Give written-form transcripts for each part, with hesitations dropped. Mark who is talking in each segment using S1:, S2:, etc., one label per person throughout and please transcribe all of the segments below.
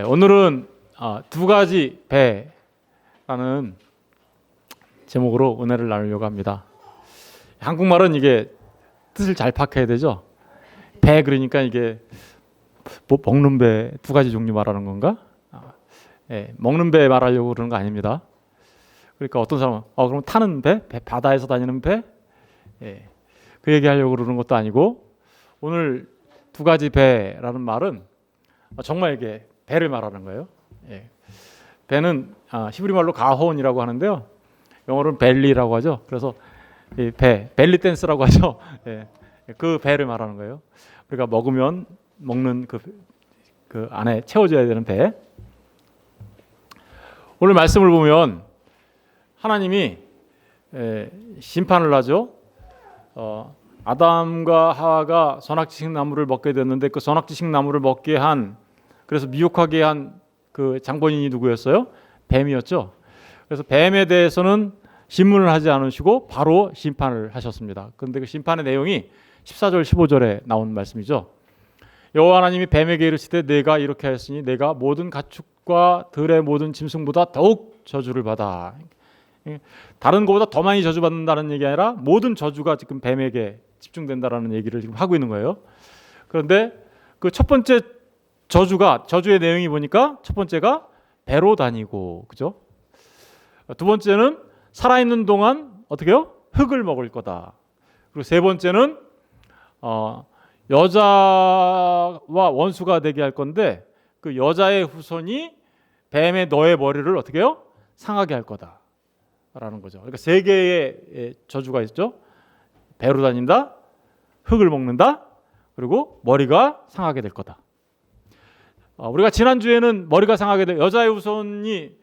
S1: 오늘은 두 가지 배라는 제목으로 은혜를 나누려고 합니다. 한국말은 이게 뜻을 잘 파악해야 되죠. 배 그러니까 이게 뭐 먹는 배 두 가지 종류 말하는 건가? 먹는 배 말하려고 그러는 거 아닙니다. 그러니까 어떤 사람은 그럼 타는 배, 바다에서 다니는 배, 그 얘기하려고 그러는 것도 아니고, 오늘 두 가지 배라는 말은 정말 이게 배를 말하는 거예요. 배는 히브리 말로 가혼이라고 하는데요. 영어로는 벨리라고 하죠. 그래서 이 벨리 댄스라고 하죠. 그 배를 말하는 거예요. 우리가 먹는 그 안에 채워져야 되는 배. 오늘 말씀을 보면 하나님이 심판을 하죠. 아담과 하와가 선악지식 나무를 먹게 됐는데 그 선악지식 나무를 먹게 한, 그래서 미혹하게 한 그 장본인이 누구였어요? 뱀이었죠. 그래서 뱀에 대해서는 심문을 하지 않으시고 바로 심판을 하셨습니다. 그런데 그 심판의 내용이 14절 15절에 나온 말씀이죠. 여호와 하나님이 뱀에게 이르시되 내가 이렇게 하였으니 내가 모든 가축과 들의 모든 짐승보다 더욱 저주를 받아. 다른 것보다 더 많이 저주받는다는 얘기 아니라 모든 저주가 지금 뱀에게 집중된다라는 얘기를 지금 하고 있는 거예요. 그런데 그 첫 번째 저주의 내용이 보니까 첫 번째가 배로 다니고, 그죠? 두 번째는 살아있는 동안 어떻게 해요? 흙을 먹을 거다. 그리고 세 번째는 여자와 원수가 되게 할 건데 그 여자의 후손이 뱀의 너의 머리를 어떻게 해요? 상하게 할 거다라는 거죠. 그러니까 세 개의 저주가 있죠. 배로 다닌다, 흙을 먹는다, 그리고 머리가 상하게 될 거다. 우리가 지난주에는 머리가 상하게 될, 여자의 후손이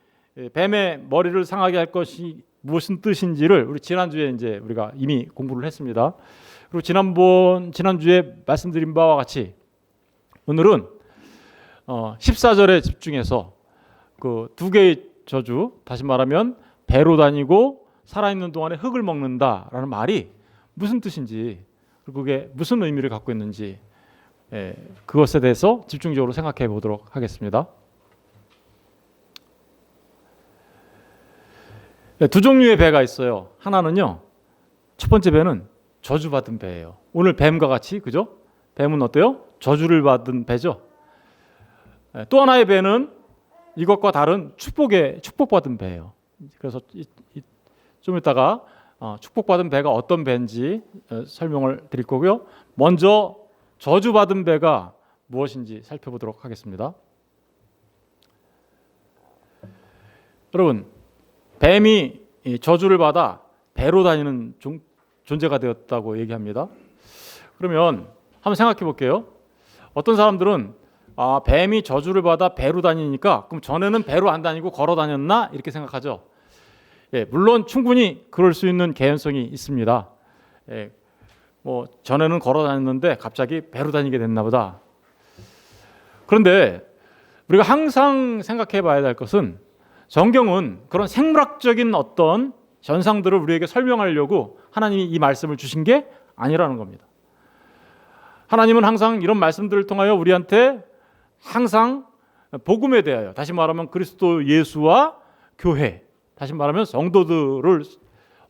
S1: 뱀의 머리를 상하게 할 것이 무슨 뜻인지를 우리 지난주에 이제 우리가 이미 공부를 했습니다. 그리고 지난주에 말씀드린 바와 같이 오늘은 14절에 집중해서 그 두 개의 저주, 다시 말하면 배로 다니고 살아있는 동안에 흙을 먹는다라는 말이 무슨 뜻인지, 그리고 그게 무슨 의미를 갖고 있는지, 그것에 대해서 집중적으로 생각해 보도록 하겠습니다. 두 종류의 배가 있어요. 하나는요, 첫 번째 배는 저주받은 배예요. 오늘 뱀과 같이, 그죠? 뱀은 어때요? 저주를 받은 배죠. 또 하나의 배는 이것과 다른 축복받은 배예요. 그래서 좀 이따가 축복받은 배가 어떤 배인지 설명을 드릴 거고요. 먼저 저주받은 배가 무엇인지 살펴보도록 하겠습니다. 여러분, 뱀이 저주를 받아 배로 다니는 존재가 되었다고 얘기합니다. 그러면 한번 생각해 볼게요. 어떤 사람들은 뱀이 저주를 받아 배로 다니니까 그럼 전에는 배로 안 다니고 걸어 다녔나? 이렇게 생각하죠. 물론 충분히 그럴 수 있는 개연성이 있습니다. 뭐 전에는 걸어 다녔는데 갑자기 배로 다니게 됐나 보다. 그런데 우리가 항상 생각해 봐야 될 것은 성경은 그런 생물학적인 어떤 현상들을 우리에게 설명하려고 하나님이 이 말씀을 주신 게 아니라는 겁니다. 하나님은 항상 이런 말씀들을 통하여 우리한테 항상 복음에 대하여, 다시 말하면 그리스도 예수와 교회, 다시 말하면 성도들을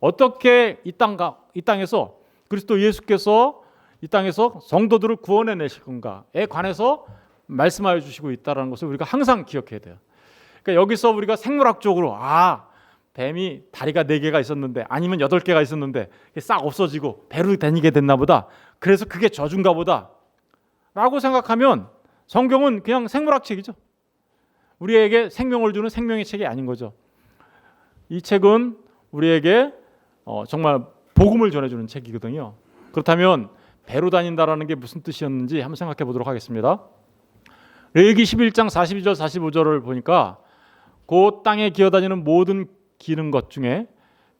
S1: 어떻게 이 땅에서 그리스도 예수께서 이 땅에서 성도들을 구원해 내실 건가에 관해서 말씀하여 주시고 있다는 것을 우리가 항상 기억해야 돼요. 그러니까 여기서 우리가 생물학적으로 뱀이 다리가 4개가 있었는데 아니면 8개가 있었는데 싹 없어지고 배로 다니게 됐나 보다, 그래서 그게 저주인가 보다 라고 생각하면 성경은 그냥 생물학 책이죠. 우리에게 생명을 주는 생명의 책이 아닌 거죠. 이 책은 우리에게 정말 복음을 전해주는 책이거든요. 그렇다면 배로 다닌다라는 게 무슨 뜻이었는지 한번 생각해 보도록 하겠습니다. 레위기 11장 42절 45절을 보니까 그 땅에 기어다니는 모든 기는 것 중에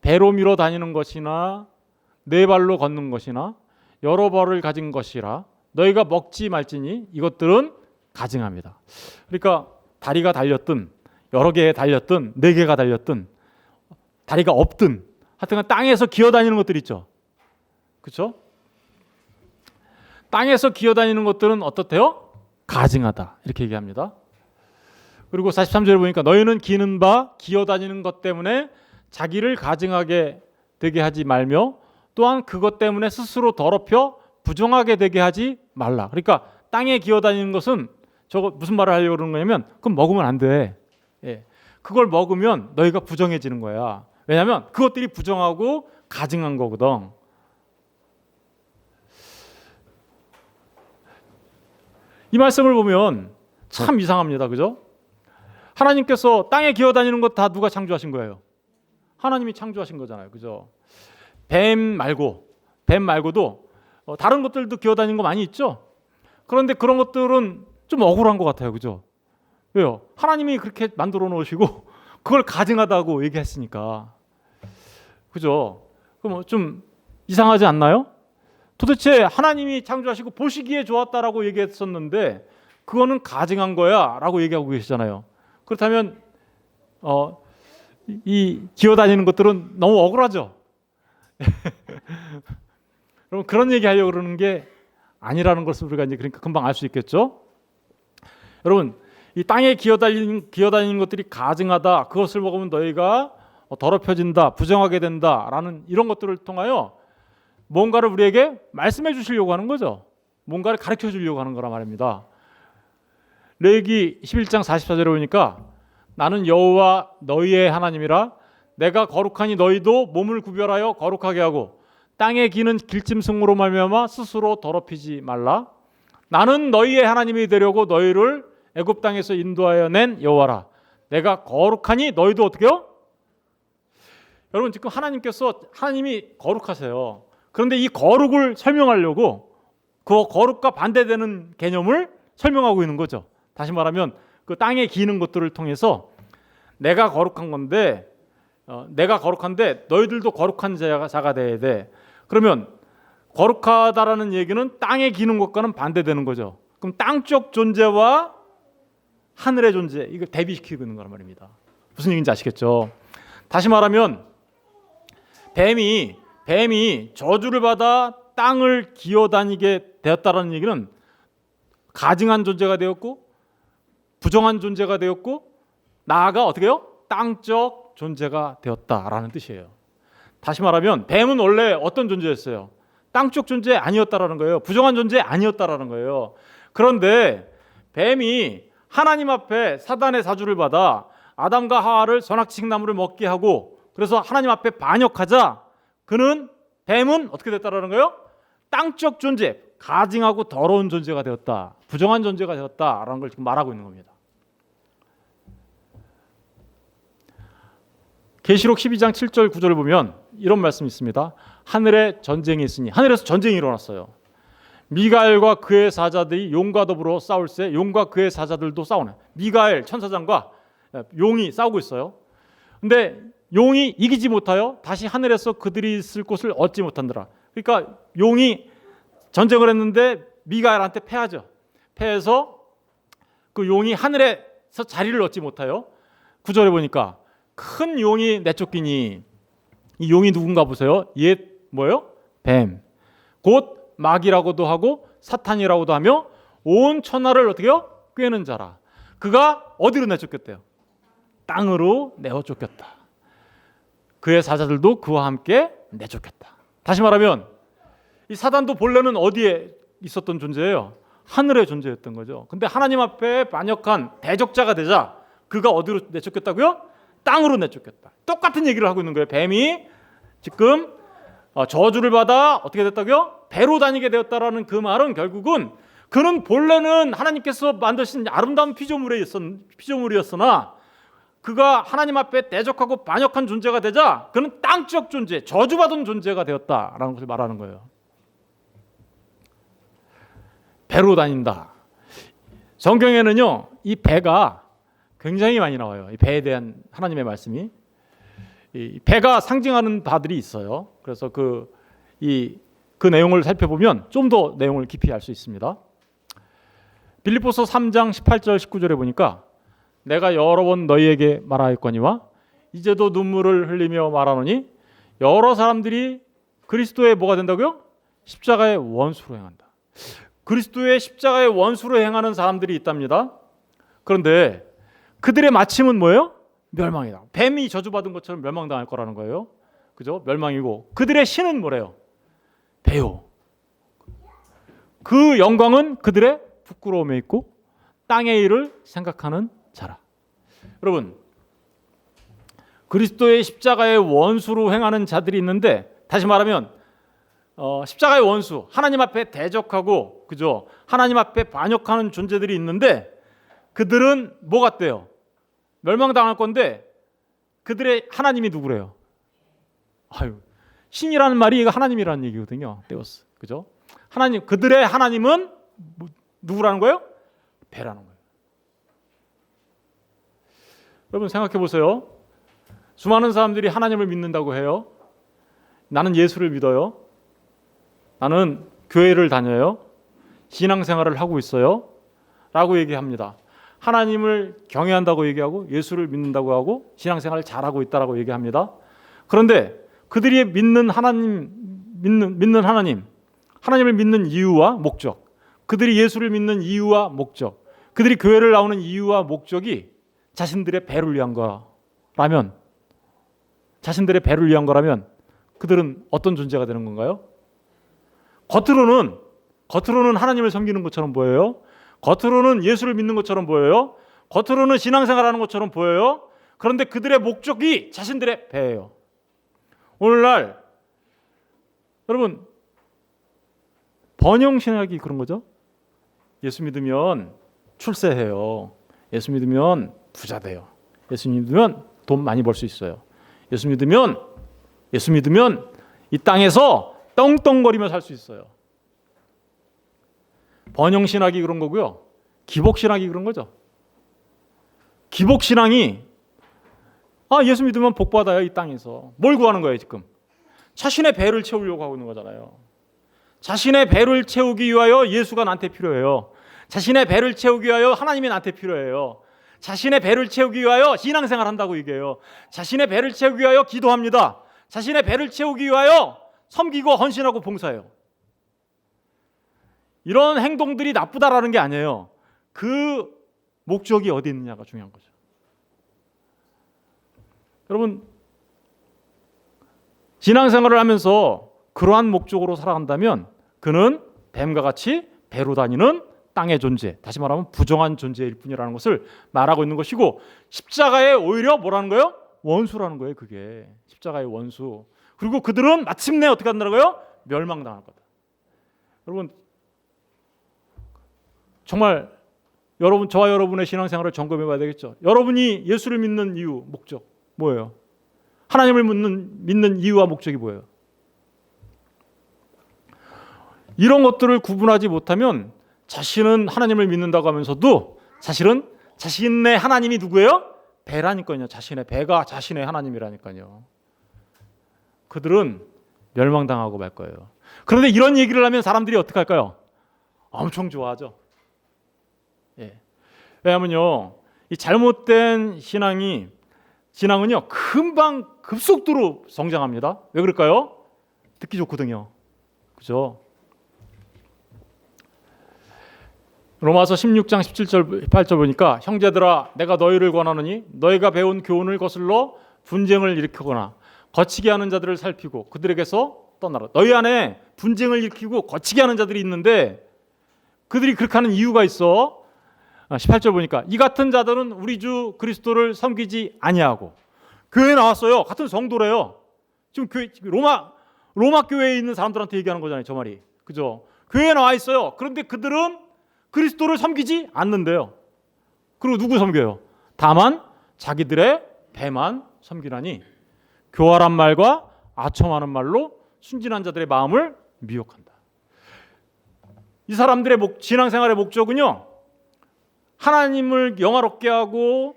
S1: 배로 밀어 다니는 것이나 네 발로 걷는 것이나 여러 발을 가진 것이라 너희가 먹지 말지니 이것들은 가증합니다. 그러니까 다리가 달렸든 여러 개 달렸든 4개가 달렸든 다리가 없든 하여튼 땅에서 기어다니는 것들 있죠. 그렇죠? 땅에서 기어다니는 것들은 어떻대요? 가증하다, 이렇게 얘기합니다. 그리고 43절에 보니까 너희는 기는 바 기어다니는 것 때문에 자기를 가증하게 되게 하지 말며 또한 그것 때문에 스스로 더럽혀 부정하게 되게 하지 말라. 그러니까 땅에 기어다니는 것은 저거 무슨 말을 하려고 그러는 거냐면 그럼 먹으면 안 돼. 예. 그걸 먹으면 너희가 부정해지는 거야. 왜냐하면 그것들이 부정하고 가증한 거거든. 이 말씀을 보면 참 이상합니다. 그죠? 하나님께서 땅에 기어다니는 것 다 누가 창조하신 거예요? 하나님이 창조하신 거잖아요. 그죠? 뱀 말고도 다른 것들도 기어다니는 거 많이 있죠? 그런데 그런 것들은 좀 억울한 것 같아요. 그죠? 왜요? 하나님이 그렇게 만들어 놓으시고 그걸 가증하다고 얘기했으니까. 그죠? 그럼 좀 이상하지 않나요? 도대체 하나님이 창조하시고 보시기에 좋았다라고 얘기했었는데 그거는 가증한 거야 라고 얘기하고 계시잖아요. 그렇다면 이 기어다니는 것들은 너무 억울하죠. 그럼 그런 얘기 하려고 그러는 게 아니라는 것을 우리가 이제 그러니까 금방 알 수 있겠죠. 여러분, 이 땅에 기어다니는 것들이 가증하다, 그것을 먹으면 너희가 더럽혀진다, 부정하게 된다라는 이런 것들을 통하여 뭔가를 우리에게 말씀해 주시려고 하는 거죠. 뭔가를 가르쳐 주려고 하는 거란 말입니다. 레위기 11장 44절에 보니까 나는 여호와 너희의 하나님이라 내가 거룩하니 너희도 몸을 구별하여 거룩하게 하고 땅에 기는 길짐승으로 말미암아 스스로 더럽히지 말라. 나는 너희의 하나님이 되려고 너희를 애굽 땅에서 인도하여 낸 여호와라. 내가 거룩하니 너희도 어떻게요? 여러분 지금 하나님이 거룩하세요. 그런데 이 거룩을 설명하려고 그 거룩과 반대되는 개념을 설명하고 있는 거죠. 다시 말하면 그 땅에 기는 것들을 통해서 내가 거룩한 건데 내가 거룩한데 너희들도 거룩한 자가 돼야 돼. 그러면 거룩하다라는 얘기는 땅에 기는 것과는 반대되는 거죠. 그럼 땅적 존재와 하늘의 존재, 이걸 대비시키고 있는 거란 말입니다. 무슨 얘기인지 아시겠죠? 다시 말하면 뱀이 저주를 받아 땅을 기어다니게 되었다라는 얘기는 가증한 존재가 되었고 부정한 존재가 되었고 나아가 어떻게 해요? 땅적 존재가 되었다라는 뜻이에요. 다시 말하면 뱀은 원래 어떤 존재였어요? 땅적 존재 아니었다라는 거예요. 부정한 존재 아니었다라는 거예요. 그런데 뱀이 하나님 앞에 사단의 사주를 받아 아담과 하와를 선악지식 나무를 먹게 하고 그래서 하나님 앞에 반역하자 뱀은 어떻게 됐다라는 거예요? 땅적 존재, 가증하고 더러운 존재가 되었다. 부정한 존재가 되었다라는 걸 지금 말하고 있는 겁니다. 계시록 12장 7절 9절을 보면 이런 말씀이 있습니다. 하늘에 전쟁이 있으니 하늘에서 전쟁이 일어났어요. 미가엘과 그의 사자들이 용과 더불어 싸울세 용과 그의 사자들도 싸우네. 미가엘 천사장과 용이 싸우고 있어요. 근데 용이 이기지 못하여 다시 하늘에서 그들이 있을 곳을 얻지 못한더라. 그러니까 용이 전쟁을 했는데 미가엘한테 패하죠. 패해서 그 용이 하늘에서 자리를 얻지 못하여 9절에 보니까 큰 용이 내쫓기니 이 용이 누군가 보세요. 옛 뭐예요? 뱀. 곧 마귀라고도 하고 사탄이라고도 하며 온 천하를 어떻게 해요? 꿰는 자라. 그가 어디로 내쫓겼대요? 땅으로 내어 쫓겼다. 그의 사자들도 그와 함께 내쫓겼다. 다시 말하면 이 사단도 본래는 어디에 있었던 존재예요? 하늘의 존재였던 거죠. 근데 하나님 앞에 반역한 대적자가 되자 그가 어디로 내쫓겼다고요? 땅으로 내쫓겼다. 똑같은 얘기를 하고 있는 거예요. 뱀이 지금 저주를 받아 어떻게 됐다고요? 배로 다니게 되었다라는 그 말은 결국은 그는 본래는 하나님께서 만드신 아름다운 피조물이었으나 그가 하나님 앞에 대적하고 반역한 존재가 되자 그는 땅적 존재, 저주받은 존재가 되었다라는 것을 말하는 거예요. 배로 다닌다. 성경에는요, 이 배가 굉장히 많이 나와요. 이 배에 대한 하나님의 말씀이. 이 배가 상징하는 바들이 있어요. 그래서 그 내용을 살펴보면 좀 더 내용을 깊이 알 수 있습니다. 빌립보서 3장 18절 19절에 보니까 내가 여러 번 너희에게 말하였거니와 이제도 눈물을 흘리며 말하노니 여러 사람들이 그리스도의 뭐가 된다고요? 십자가의 원수로 행한다. 그리스도의 십자가의 원수로 행하는 사람들이 있답니다. 그런데 그들의 마침은 뭐예요? 멸망이다. 뱀이 저주받은 것처럼 멸망당할 거라는 거예요. 그죠? 멸망이고 그들의 신은 뭐래요? 배요. 그 영광은 그들의 부끄러움에 있고 땅의 일을 생각하는 자라. 여러분, 그리스도의 십자가의 원수로 행하는 자들이 있는데, 다시 말하면 십자가의 원수, 하나님 앞에 대적하고, 그죠? 하나님 앞에 반역하는 존재들이 있는데, 그들은 뭐 같대요? 멸망당할 건데, 그들의 하나님이 누구래요? 아유, 신이라는 말이 이거 하나님이라는 얘기거든요. 데오스, 그죠? 하나님, 그들의 하나님은 누구라는 거예요? 배라는 거예요. 여러분 생각해 보세요. 수많은 사람들이 하나님을 믿는다고 해요. 나는 예수를 믿어요. 나는 교회를 다녀요. 신앙생활을 하고 있어요. 라고 얘기합니다. 하나님을 경외한다고 얘기하고 예수를 믿는다고 하고 신앙생활을 잘하고 있다라고 얘기합니다. 그런데 그들이 믿는 하나님을 믿는 이유와 목적, 그들이 예수를 믿는 이유와 목적, 그들이 교회를 나오는 이유와 목적이 자신들의 배를 위한 거라면, 그들은 어떤 존재가 되는 건가요? 겉으로는 하나님을 섬기는 것처럼 보여요. 겉으로는 예수를 믿는 것처럼 보여요. 겉으로는 신앙생활하는 것처럼 보여요. 그런데 그들의 목적이 자신들의 배예요. 오늘날 여러분, 번영신학이 그런 거죠. 예수 믿으면 출세해요. 예수 믿으면 부자 돼요. 예수 믿으면 돈 많이 벌 수 있어요. 예수 믿으면 이 땅에서 떵떵거리며 살 수 있어요. 번영신학이 그런 거고요. 기복신학이 그런 거죠. 기복신앙이 예수 믿으면 복 받아요. 이 땅에서. 뭘 구하는 거예요 지금? 자신의 배를 채우려고 하고 있는 거잖아요. 자신의 배를 채우기 위하여 예수가 나한테 필요해요. 자신의 배를 채우기 위하여 하나님이 나한테 필요해요. 자신의 배를 채우기 위하여 신앙생활 한다고 얘기해요. 자신의 배를 채우기 위하여 기도합니다. 자신의 배를 채우기 위하여 섬기고 헌신하고 봉사해요. 이런 행동들이 나쁘다라는 게 아니에요. 그 목적이 어디 있느냐가 중요한 거죠. 여러분, 신앙생활을 하면서 그러한 목적으로 살아간다면 그는 뱀과 같이 배로 다니는 땅의 존재, 다시 말하면 부정한 존재일 뿐이라는 것을 말하고 있는 것이고, 십자가에 오히려 뭐라는 거예요? 원수라는 거예요. 그게 십자가의 원수. 그리고 그들은 마침내 어떻게 한다고요? 멸망당할 거다. 여러분, 정말 저와 여러분의 신앙생활을 점검해 봐야 되겠죠. 여러분이 예수를 믿는 이유, 목적 뭐예요? 하나님을 믿는 이유와 목적이 뭐예요? 이런 것들을 구분하지 못하면 자신은 하나님을 믿는다고 하면서도 사실은 자신의 하나님이 누구예요? 배라니까요. 자신의 배가 자신의 하나님이라니까요. 그들은 멸망당하고 말 거예요. 그런데 이런 얘기를 하면 사람들이 어떻게 할까요? 엄청 좋아하죠. 예. 왜냐하면요, 이 잘못된 신앙은요 금방 급속도로 성장합니다. 왜 그럴까요? 듣기 좋거든요. 그죠? 로마서 16장 17절 18절 보니까, 형제들아 내가 너희를 권하노니 너희가 배운 교훈을 거슬러 분쟁을 일으키거나 거치게 하는 자들을 살피고 그들에게서 떠나라. 너희 안에 분쟁을 일으키고 거치게 하는 자들이 있는데 그들이 그렇게 하는 이유가 있어. 18절 보니까 이 같은 자들은 우리 주 그리스도를 섬기지 아니하고, 교회에 나왔어요. 같은 성도래요. 지금 로마 교회에 있는 사람들한테 얘기하는 거잖아요. 저 말이. 그죠? 교회에 나와 있어요. 그런데 그들은 그리스도를 섬기지 않는데요. 그리고 누구 섬겨요? 다만 자기들의 배만 섬기라니 교활한 말과 아첨하는 말로 순진한 자들의 마음을 미혹한다. 이 사람들의 신앙생활의 목적은요, 하나님을 영화롭게 하고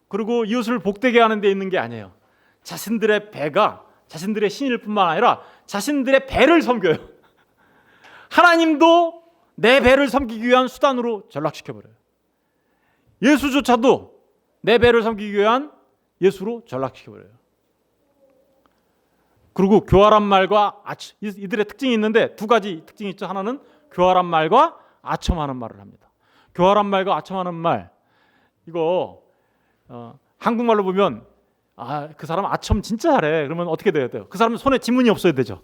S1: 그리고 이웃을 복되게 하는 데 있는 게 아니에요. 자신들의 배가 자신들의 신일 뿐만 아니라 자신들의 배를 섬겨요. 하나님도 내 배를 섬기기 위한 수단으로 전락시켜버려요. 예수조차도 내 배를 섬기기 위한 예수로 전락시켜버려요. 그리고 교활한 말과 이들의 특징이 있는데 두 가지 특징이 있죠. 하나는 교활한 말과 아첨하는 말을 합니다. 교활한 말과 아첨하는 말, 이거 한국말로 보면 그 사람 아첨 진짜 잘해. 그러면 어떻게 돼야 돼요? 그 사람은 손에 지문이 없어야 되죠.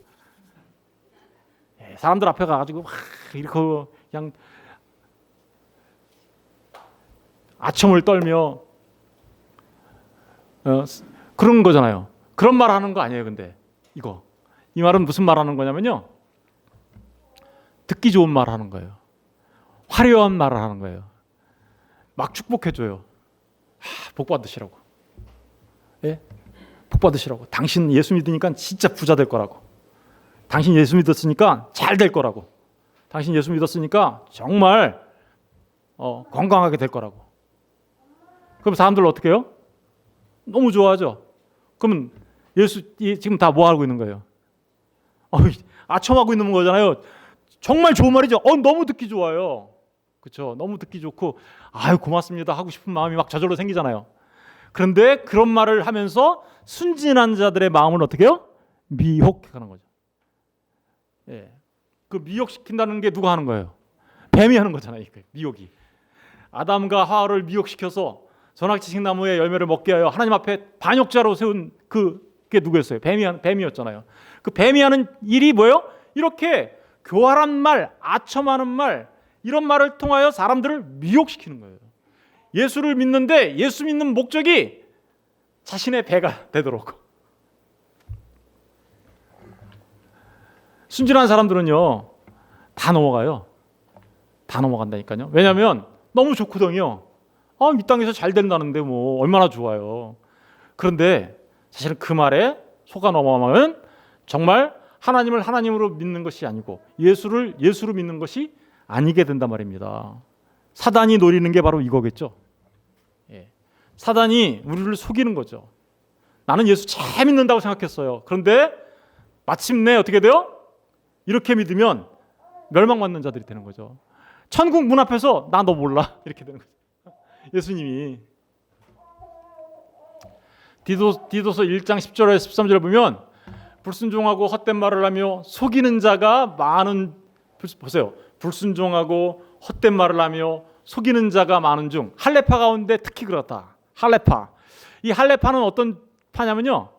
S1: 사람들 앞에 가가지고 막 이렇게 그냥 아첨을 떨며 그런 거잖아요. 그런 말 하는 거 아니에요. 근데 이 말은 무슨 말 하는 거냐면요, 듣기 좋은 말 하는 거예요. 화려한 말을 하는 거예요. 막 축복해줘요. 복 받으시라고. 예? 복 받으시라고. 당신 예수 믿으니까 진짜 부자 될 거라고. 당신 예수 믿었으니까 잘 될 거라고. 당신 예수 믿었으니까 정말 건강하게 될 거라고. 그럼 사람들 어떻게 해요? 너무 좋아하죠. 그러면 예수 지금 다 뭐 하고 있는 거예요? 아첨하고 있는 거잖아요. 정말 좋은 말이죠. 너무 듣기 좋아요. 그렇죠? 너무 듣기 좋고 고맙습니다 하고 싶은 마음이 막 저절로 생기잖아요. 그런데 그런 말을 하면서 순진한 자들의 마음을 어떻게 해요? 미혹하는 거죠. 예. 그 미혹시킨다는 게 누가 하는 거예요? 뱀이 하는 거잖아요. 미혹이. 아담과 하와를 미혹시켜서 선악지식 나무의 열매를 먹게 하여 하나님 앞에 반역자로 세운 그게 누구였어요? 뱀이었잖아요. 그 뱀이 하는 일이 뭐예요? 이렇게 교활한 말, 아첨하는 말, 이런 말을 통하여 사람들을 미혹시키는 거예요. 예수를 믿는데 예수 믿는 목적이 자신의 배가 되도록. 순진한 사람들은요 다 넘어가요. 다 넘어간다니까요. 왜냐하면 너무 좋거든요. 이 땅에서 잘 된다는데 뭐 얼마나 좋아요. 그런데 사실은 그 말에 속아 넘어가면 정말 하나님을 하나님으로 믿는 것이 아니고 예수를 예수로 믿는 것이 아니게 된단 말입니다. 사단이 노리는 게 바로 이거겠죠. 사단이 우리를 속이는 거죠. 나는 예수 잘 믿는다고 생각했어요. 그런데 마침내 어떻게 돼요? 이렇게 믿으면 멸망받는 자들이 되는 거죠. 천국 문 앞에서 나 너 몰라 이렇게 되는 거죠. 예수님이 디도서 1장 10절에 13절에 보면 불순종하고 헛된 말을 하며 속이는 자가 많은, 보세요. 불순종하고 헛된 말을 하며 속이는 자가 많은 중 할례파 가운데 특히 그렇다. 할례파. 이 할례파는 어떤 파냐면요,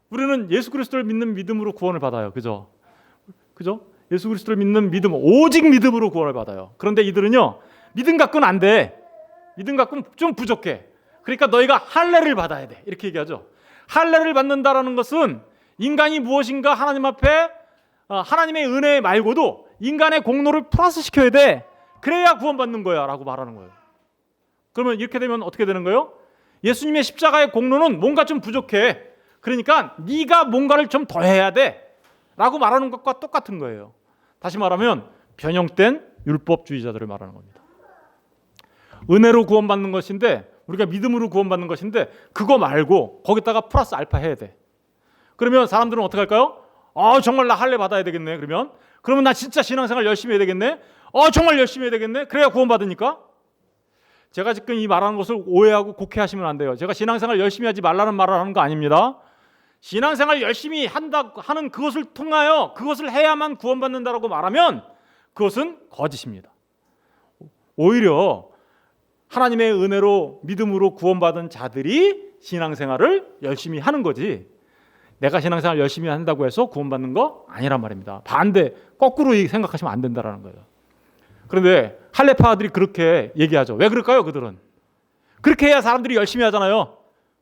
S1: 우리는 예수 그리스도를 믿는 믿음으로 구원을 받아요. 그죠? 예수 그리스도를 믿는 믿음, 오직 믿음으로 구원을 받아요. 그런데 이들은요, 믿음 갖고는 안 돼. 믿음 갖고는 좀 부족해. 그러니까 너희가 할례를 받아야 돼. 이렇게 얘기하죠. 할례를 받는다라는 것은 인간이 무엇인가 하나님 앞에 하나님의 은혜 말고도 인간의 공로를 플러스 시켜야 돼. 그래야 구원받는 거야 라고 말하는 거예요. 그러면 이렇게 되면 어떻게 되는 거예요? 예수님의 십자가의 공로는 뭔가 좀 부족해. 그러니까 네가 뭔가를 좀 더 해야 돼 라고 말하는 것과 똑같은 거예요. 다시 말하면 변형된 율법주의자들을 말하는 겁니다. 은혜로 구원받는 것인데, 우리가 믿음으로 구원받는 것인데 그거 말고 거기다가 플러스 알파 해야 돼. 그러면 사람들은 어떻게 할까요? 정말 나 할례 받아야 되겠네. 그러면 나 진짜 신앙생활 열심히 해야 되겠네. 정말 열심히 해야 되겠네. 그래야 구원받으니까. 제가 지금 이 말하는 것을 오해하고 곡해하시면 안 돼요. 제가 신앙생활 열심히 하지 말라는 말을 하는 거 아닙니다. 신앙생활 열심히 하는 그것을 통하여 그것을 해야만 구원받는다라고 말하면 그것은 거짓입니다. 오히려 하나님의 은혜로 믿음으로 구원받은 자들이 신앙생활을 열심히 하는 거지, 내가 신앙생활 열심히 한다고 해서 구원받는 거 아니란 말입니다. 반대, 거꾸로 생각하시면 안 된다는 거예요. 그런데 할례파들이 그렇게 얘기하죠. 왜 그럴까요? 그들은 그렇게 해야 사람들이 열심히 하잖아요.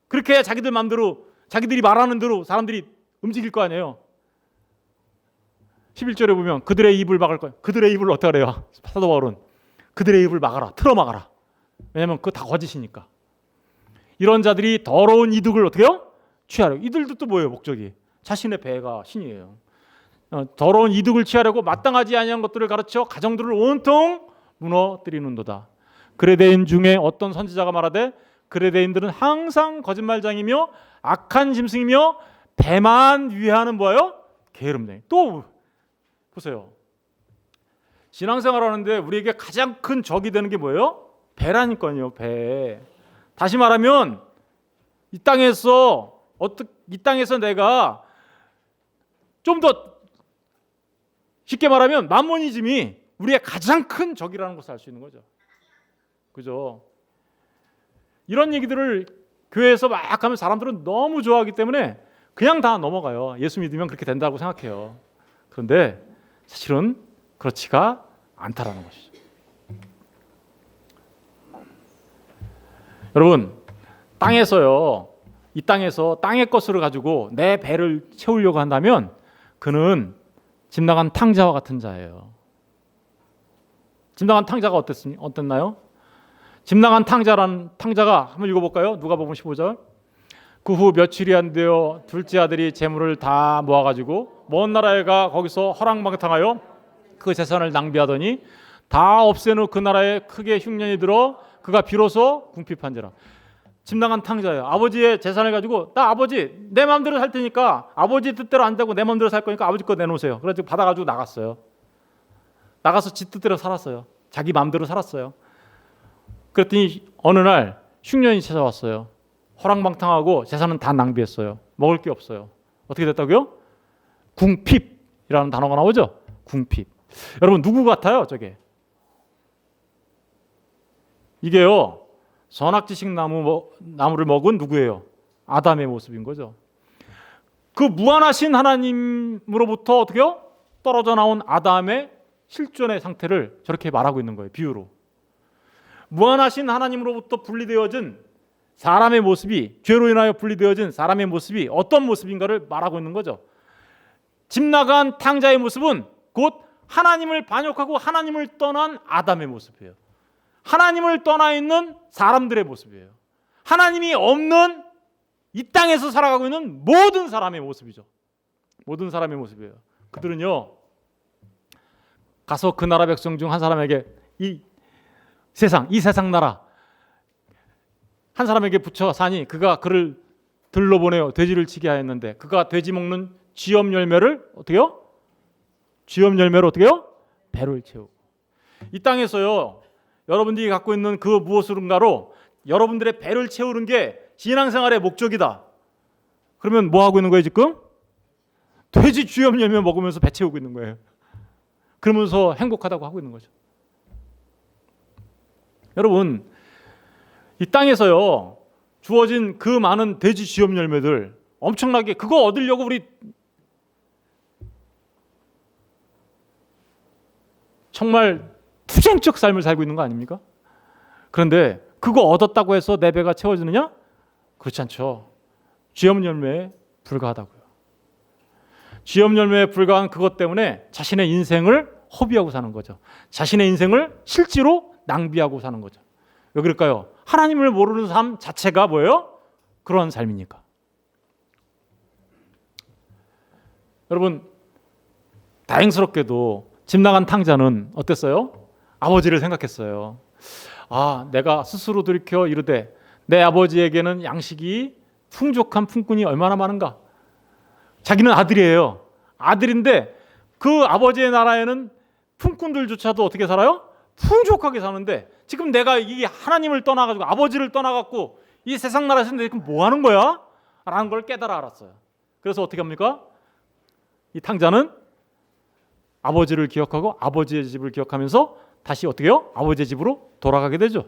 S1: 그렇게 해야 자기들 마음대로, 자기들이 말하는 대로 사람들이 움직일 거 아니에요. 11절에 보면 그들의 입을 막을 거예요. 그들의 입을 어떻게 해요? 사도 바울은 그들의 입을 막아라, 틀어 막아라. 왜냐하면 그거 다 거짓이니까. 이런 자들이 더러운 이득을 어떻게 해요? 취하려고. 이들도 또 뭐예요? 목적이 자신의 배가 신이에요. 더러운 이득을 취하려고 마땅하지 아니한 것들을 가르쳐 가정들을 온통 무너뜨리는도다. 그레데인 중에 어떤 선지자가 말하되 그레데인들은 항상 거짓말장이며 악한 짐승이며 배만 위하는 뭐예요? 게으름쟁이. 또 보세요. 신앙생활 하는데 우리에게 가장 큰 적이 되는 게 뭐예요? 배라니까요. 배. 다시 말하면 이 땅에서 내가 좀 더 쉽게 말하면 만모니즘이 우리의 가장 큰 적이라는 것을 알 수 있는 거죠. 그죠? 이런 얘기들을 교회에서 막 하면 사람들은 너무 좋아하기 때문에 그냥 다 넘어가요. 예수 믿으면 그렇게 된다고 생각해요. 그런데 사실은 그렇지가 않다라는 것이죠. 여러분, 땅에서요, 이 땅에서 땅의 것을 가지고 내 배를 채우려고 한다면 그는 집 나간 탕자와 같은 자예요. 집 나간 탕자가 어땠나요? 집 나간 탕자가 한번 읽어볼까요? 누가복음 15절. 그 후 며칠이 안 되어 둘째 아들이 재물을 다 모아가지고 먼 나라에 가 거기서 허랑방탕하여 그 재산을 낭비하더니 다 없앤 후 그 나라에 크게 흉년이 들어 그가 비로소 궁핍한지라. 집 나간 탕자예요. 아버지의 재산을 가지고 나 아버지 내 마음대로 살 테니까 아버지 뜻대로 안 되고 내 마음대로 살 거니까 아버지 거 내놓으세요. 그래서 받아가지고 나갔어요. 나가서 지 뜻대로 살았어요. 자기 마음대로 살았어요. 그랬더니 어느 날 흉년이 찾아왔어요. 허랑방탕하고 재산은 다 낭비했어요. 먹을 게 없어요. 어떻게 됐다고요? 궁핍이라는 단어가 나오죠. 궁핍. 여러분 누구 같아요? 저게. 이게요. 선악지식 나무를 먹은 누구예요? 아담의 모습인 거죠. 그 무한하신 하나님으로부터 어떻게요? 떨어져 나온 아담의 실존의 상태를 저렇게 말하고 있는 거예요. 비유로. 무한하신 하나님으로부터 분리되어진 사람의 모습이, 죄로 인하여 분리되어진 사람의 모습이 어떤 모습인가를 말하고 있는 거죠. 집 나간 탕자의 모습은 곧 하나님을 반역하고 하나님을 떠난 아담의 모습이에요. 하나님을 떠나 있는 사람들의 모습이에요. 하나님이 없는 이 땅에서 살아가고 있는 모든 사람의 모습이죠. 모든 사람의 모습이에요. 그들은요, 가서 그 나라 백성 중 한 사람에게 이 세상 나라 한 사람에게 붙여 사니 그가 그를 들러보내어 돼지를 치게 하였는데 그가 돼지 먹는 쥐염 열매를 어떻게요? 쥐염 열매로 어떻게요? 배를 채우고. 이 땅에서요, 여러분들이 갖고 있는 그 무엇인가로 여러분들의 배를 채우는 게 신앙생활의 목적이다. 그러면 뭐 하고 있는 거예요 지금? 돼지 쥐염 열매 먹으면서 배 채우고 있는 거예요. 그러면서 행복하다고 하고 있는 거죠. 여러분, 이 땅에서요 주어진 그 많은 돼지 쥐염 열매들 엄청나게 그거 얻으려고 우리 정말 투쟁적 삶을 살고 있는 거 아닙니까? 그런데 그거 얻었다고 해서 내 배가 채워지느냐? 그렇지 않죠. 쥐염 열매에 불과하다고요. 쥐염 열매에 불과한 그것 때문에 자신의 인생을 허비하고 사는 거죠. 자신의 인생을 실제로 낭비하고 사는 거죠. 왜 그럴까요? 하나님을 모르는 삶 자체가 뭐예요? 그런 삶이니까. 여러분, 다행스럽게도 집 나간 탕자는 어땠어요? 아버지를 생각했어요. 아, 내가 스스로 돌이켜 이르되 내 아버지에게는 양식이 풍족한 품꾼이 얼마나 많은가. 자기는 아들이에요. 아들인데 그 아버지의 나라에는 품꾼들조차도 어떻게 살아요? 풍족하게 사는데 지금 내가 이 하나님을 떠나가지고 아버지를 떠나갖고 이 세상 나라에서 내가 뭐 하는 거야? 라는 걸 깨달아 알았어요. 그래서 어떻게 합니까? 이 탕자는 아버지를 기억하고 아버지의 집을 기억하면서 다시 어떻게 해요? 아버지의 집으로 돌아가게 되죠.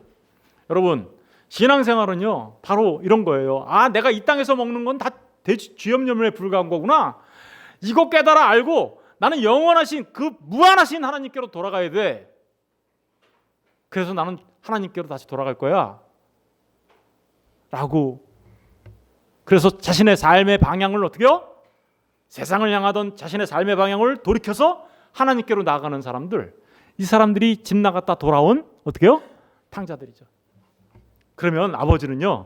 S1: 여러분, 신앙생활은요 바로 이런 거예요. 아, 내가 이 땅에서 먹는 건 다 돼지 쥐염 열매에 불과한 거구나. 이거 깨달아 알고 나는 영원하신 그 무한하신 하나님께로 돌아가야 돼. 그래서 나는 하나님께로 다시 돌아갈 거야 라고. 그래서 자신의 삶의 방향을 어떻게 해요? 세상을 향하던 자신의 삶의 방향을 돌이켜서 하나님께로 나아가는 사람들, 이 사람들이 집 나갔다 돌아온 어떻게 해요? 탕자들이죠. 그러면 아버지는요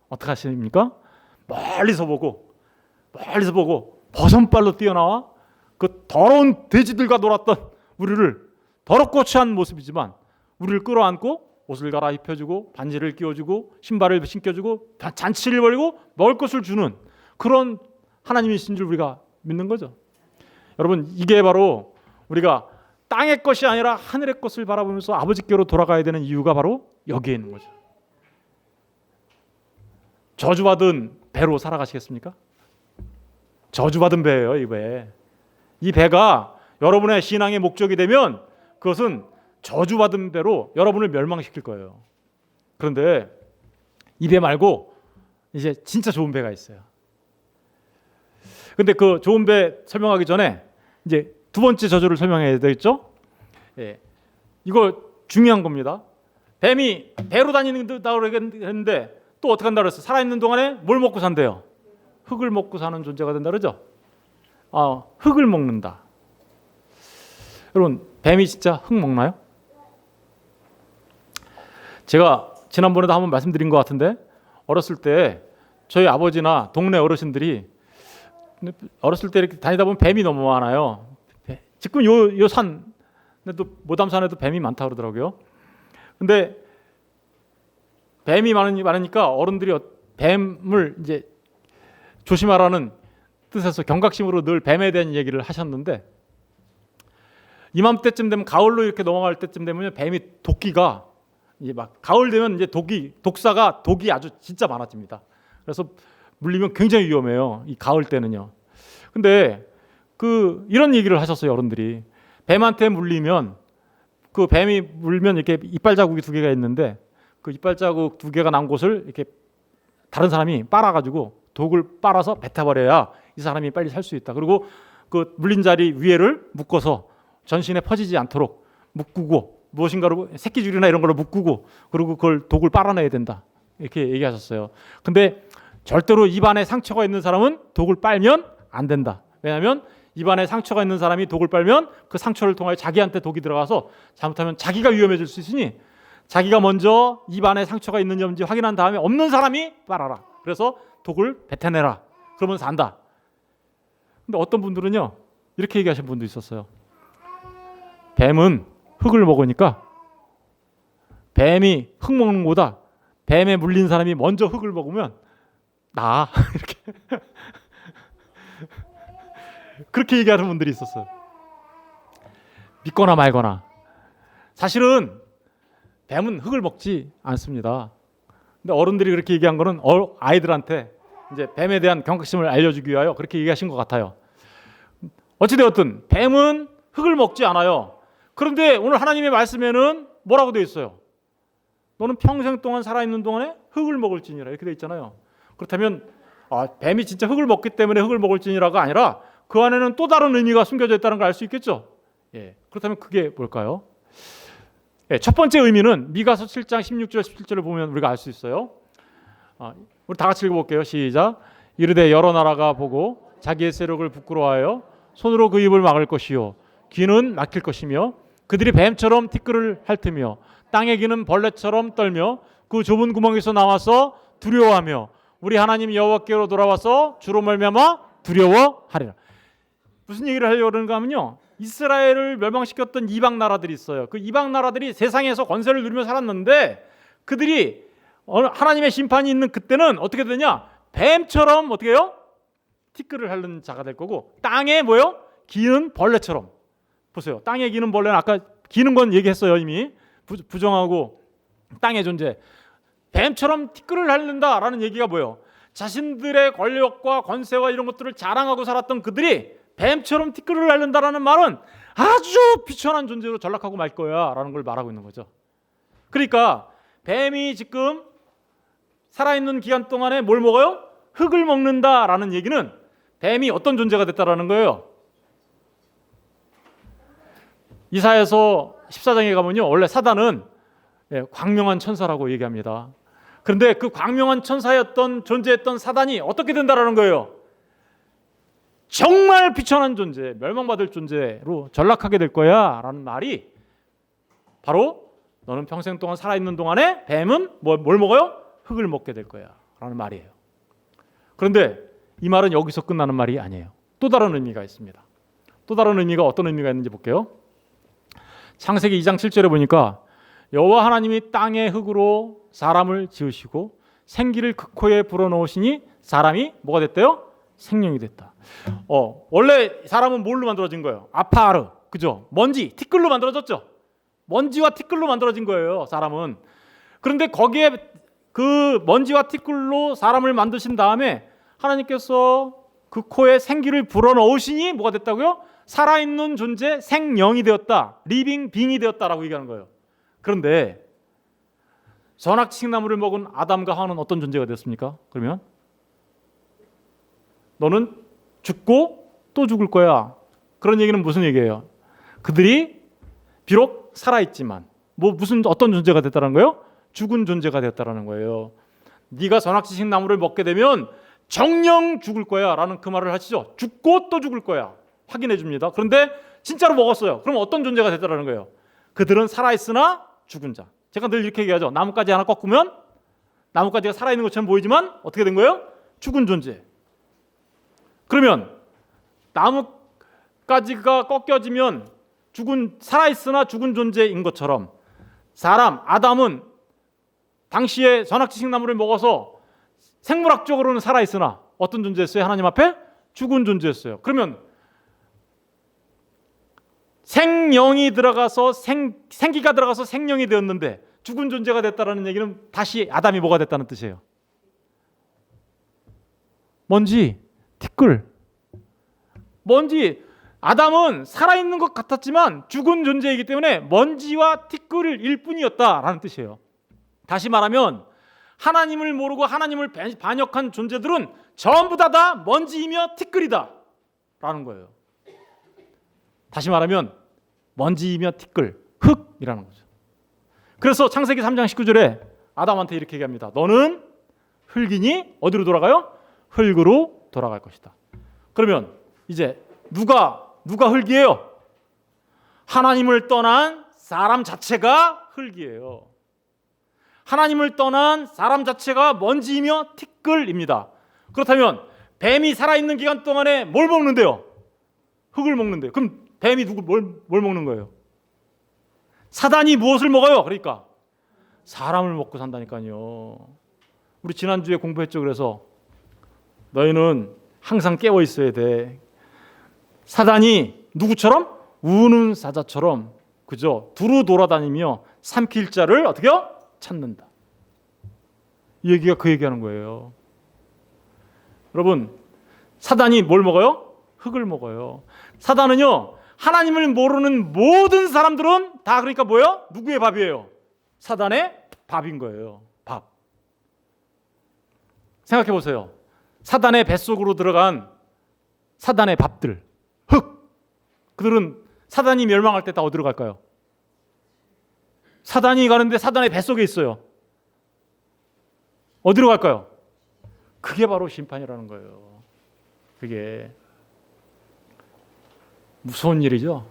S1: 어떻게 하십니까? 멀리서 보고 버선발로 뛰어나와 그 더러운 돼지들과 놀았던 우리를, 더럽고 취한 모습이지만 우리를 끌어안고 옷을 갈아입혀주고 반지를 끼워주고 신발을 신겨주고 잔치를 벌이고 먹을 것을 주는 그런 하나님이신 줄 우리가 믿는 거죠. 여러분, 이게 바로 우리가 땅의 것이 아니라 하늘의 것을 바라보면서 아버지께로 돌아가야 되는 이유가 바로 여기에 있는 거죠. 저주받은 배로 살아가시겠습니까? 저주받은 배예요, 이 배. 이 배가 여러분의 신앙의 목적이 되면 그것은 저주받은 배로 여러분을 멸망시킬 거예요. 그런데 이 배 말고 이제 진짜 좋은 배가 있어요. 근데 그 좋은 배 설명하기 전에 이제 두 번째 저주를 설명해야 되겠죠? 예. 이거 중요한 겁니다. 뱀이 배로 다니는다고 그랬는데 또 어떻게 한다 그랬어? 살아있는 동안에 뭘 먹고 산대요? 흙을 먹고 사는 존재가 된다 그러죠? 흙을 먹는다. 여러분, 뱀이 진짜 흙 먹나요? 제가 지난번에도 한번 말씀드린 것 같은데 어렸을 때 저희 아버지나 동네 어르신들이 어렸을 때 이렇게 다니다 보면 뱀이 너무 많아요. 지금 요 산, 또 모담산에도 뱀이 많다 그러더라고요. 근데 뱀이 많으니까 어른들이 뱀을 이제 조심하라는 뜻에서 경각심으로 늘 뱀에 대한 얘기를 하셨는데 이맘때쯤 되면 가을로 이렇게 넘어갈 때쯤 되면 뱀이 도끼가 이제 막 가을 되면 이제 독이 아주 진짜 많아집니다. 그래서 물리면 굉장히 위험해요. 이 가을 때는요. 근데 이런 얘기를 하셨어요, 어른들이. 뱀한테 물리면 그 뱀이 물면 이렇게 이빨 자국이 두 개가 있는데 그 이빨 자국 두 개가 난 곳을 이렇게 다른 사람이 빨아가지고 독을 빨아서 뱉어버려야 이 사람이 빨리 살 수 있다. 그리고 그 물린 자리 위에를 묶어서 전신에 퍼지지 않도록 묶고 무엇인가로 새끼줄이나 이런 걸로 묶고 그리고 그걸 독을 빨아내야 된다. 이렇게 얘기하셨어요. 근데 절대로 입안에 상처가 있는 사람은 독을 빨면 안 된다. 왜냐하면 입안에 상처가 있는 사람이 독을 빨면 그 상처를 통하여 자기한테 독이 들어가서 잘못하면 자기가 위험해질 수 있으니 자기가 먼저 입안에 상처가 있는지 확인한 다음에 없는 사람이 빨아라. 그래서 독을 뱉어내라. 그러면 산다. 근데 어떤 분들은요 이렇게 얘기하신 분도 있었어요. 뱀은 흙을 먹으니까 뱀이 흙 먹는 것보다 뱀에 물린 사람이 먼저 흙을 먹으면 나아. 이렇게 그렇게 얘기하는 분들이 있었어요. 믿거나 말거나. 사실은 뱀은 흙을 먹지 않습니다. 근데 어른들이 그렇게 얘기한 거는 아이들한테 이제 뱀에 대한 경각심을 알려주기 위하여 그렇게 얘기하신 것 같아요. 어찌되었든 뱀은 흙을 먹지 않아요. 그런데 오늘 하나님의 말씀에는 뭐라고 되어 있어요? 너는 평생 동안 살아있는 동안에 흙을 먹을지니라 이렇게 되어 있잖아요. 그렇다면 뱀이 진짜 흙을 먹기 때문에 흙을 먹을지니라가 아니라 그 안에는 또 다른 의미가 숨겨져 있다는 걸 알 수 있겠죠. 예. 그렇다면 그게 뭘까요? 예, 첫 번째 의미는 미가서 7장 16절 17절을 보면 우리가 알 수 있어요. 우리 다 같이 읽어볼게요. 시작. 이르되 여러 나라가 보고 자기의 세력을 부끄러워하여 손으로 그 입을 막을 것이요 귀는 막힐 것이며 그들이 뱀처럼 티끌을 핥으며 땅의 귀는 벌레처럼 떨며 그 좁은 구멍에서 나와서 두려워하며 우리 하나님 여호와께로 돌아와서 주로 말미암아 두려워하리라. 무슨 얘기를 하려고 그러는가 하면요, 이스라엘을 멸망시켰던 이방 나라들이 있어요. 그 이방 나라들이 세상에서 권세를 누리며 살았는데 그들이 하나님의 심판이 있는 그때는 어떻게 되냐? 뱀처럼 어떻게 해요? 티끌을 핥는 자가 될 거고 땅에 뭐요? 기는 벌레처럼. 보세요. 땅에 기는 벌레는 아까 기는 건 얘기했어요. 이미 부정하고 땅의 존재. 뱀처럼 티끌을 핥는다라는 얘기가 뭐예요? 자신들의 권력과 권세와 이런 것들을 자랑하고 살았던 그들이 뱀처럼 티끌을 핥는다라는 말은 아주 비천한 존재로 전락하고 말 거야 라는 걸 말하고 있는 거죠. 그러니까 뱀이 지금 살아있는 기간 동안에 뭘 먹어요? 흙을 먹는다라는 얘기는 뱀이 어떤 존재가 됐다라는 거예요. 이사야서 14장에 가면요, 원래 사단은 광명한 천사라고 얘기합니다. 그런데 그 광명한 천사였던 존재였던 사단이 어떻게 된다라는 거예요? 정말 비천한 존재, 멸망받을 존재로 전락하게 될 거야 라는 말이 바로 너는 평생 동안 살아있는 동안에 뱀은 뭘 먹어요? 흙을 먹게 될 거야 라는 말이에요. 그런데 이 말은 여기서 끝나는 말이 아니에요. 또 다른 의미가 있습니다. 또 다른 의미가 어떤 의미가 있는지 볼게요. 창세기 2장 7절에 보니까 여호와 하나님이 땅의 흙으로 사람을 지으시고 생기를 그 코에 불어넣으시니 사람이 뭐가 됐대요? 생명이 됐다. 원래 사람은 뭘로 만들어진 거예요? 아파르, 그죠? 먼지, 티끌로 만들어졌죠. 먼지와 티끌로 만들어진 거예요, 사람은. 그런데 거기에 그 먼지와 티끌로 사람을 만드신 다음에 하나님께서 그 코에 생기를 불어넣으시니 뭐가 됐다고요? 살아있는 존재, 생명이 되었다, 리빙 빙이 되었다라고 얘기하는 거예요. 그런데 선악지식 나무를 먹은 아담과 하와는 어떤 존재가 됐습니까? 그러면 너는 죽고 또 죽을 거야. 그런 얘기는 무슨 얘기예요? 그들이 비록 살아있지만 무슨 어떤 존재가 됐다는 거예요? 죽은 존재가 됐다는 거예요. 네가 선악지식 나무를 먹게 되면 정령 죽을 거야 라는 그 말을 하시죠. 죽고 또 죽을 거야. 확인해 줍니다. 그런데 진짜로 먹었어요. 그럼 어떤 존재가 됐다는 거예요? 그들은 살아있으나 죽은 자. 제가 늘 이렇게 얘기하죠. 나뭇가지 하나 꺾으면 나뭇가지가 살아있는 것처럼 보이지만 어떻게 된 거예요? 죽은 존재. 그러면 나뭇가지가 꺾여지면 살아있으나 죽은 존재인 것처럼 사람 아담은 당시에 선악지식 나무를 먹어서 생물학적으로는 살아있으나 어떤 존재였어요? 하나님 앞에 죽은 존재였어요. 그러면 생령이 들어가서 생기가 들어가서 생령이 되었는데 죽은 존재가 됐다라는 얘기는 다시 아담이 뭐가 됐다는 뜻이에요? 먼지, 티끌. 먼지. 아담은 살아있는 것 같았지만 죽은 존재이기 때문에 먼지와 티끌일 뿐이었다라는 뜻이에요. 다시 말하면 하나님을 모르고 하나님을 반역한 존재들은 전부 다 먼지이며 티끌이다 라는 거예요. 다시 말하면 먼지이며 티끌, 흙이라는 거죠. 그래서 창세기 3장 19절에 아담한테 이렇게 얘기합니다. 너는 흙이니 어디로 돌아가요? 흙으로 돌아갈 것이다. 그러면 이제 누가 흙이에요? 하나님을 떠난 사람 자체가 흙이에요. 하나님을 떠난 사람 자체가 먼지이며 티끌입니다. 그렇다면 뱀이 살아있는 기간 동안에 뭘 먹는데요? 흙을 먹는데요. 그럼 뱀이 뭘 먹는 거예요? 사단이 무엇을 먹어요? 그러니까 사람을 먹고 산다니까요. 우리 지난주에 공부했죠. 그래서 너희는 항상 깨어 있어야 돼. 사단이 누구처럼? 우는 사자처럼 그죠? 두루 돌아다니며 삼킬 자를 어떻게요? 찾는다. 이 얘기가 그 얘기하는 거예요. 여러분, 사단이 뭘 먹어요? 흙을 먹어요. 사단은요, 하나님을 모르는 모든 사람들은 다 그러니까 뭐예요? 누구의 밥이에요? 사단의 밥인 거예요. 밥. 생각해 보세요. 사단의 뱃속으로 들어간 사단의 밥들, 흙. 그들은 사단이 멸망할 때 다 어디로 갈까요? 사단이 가는데 사단의 뱃속에 있어요. 어디로 갈까요? 그게 바로 심판이라는 거예요. 그게 무서운 일이죠.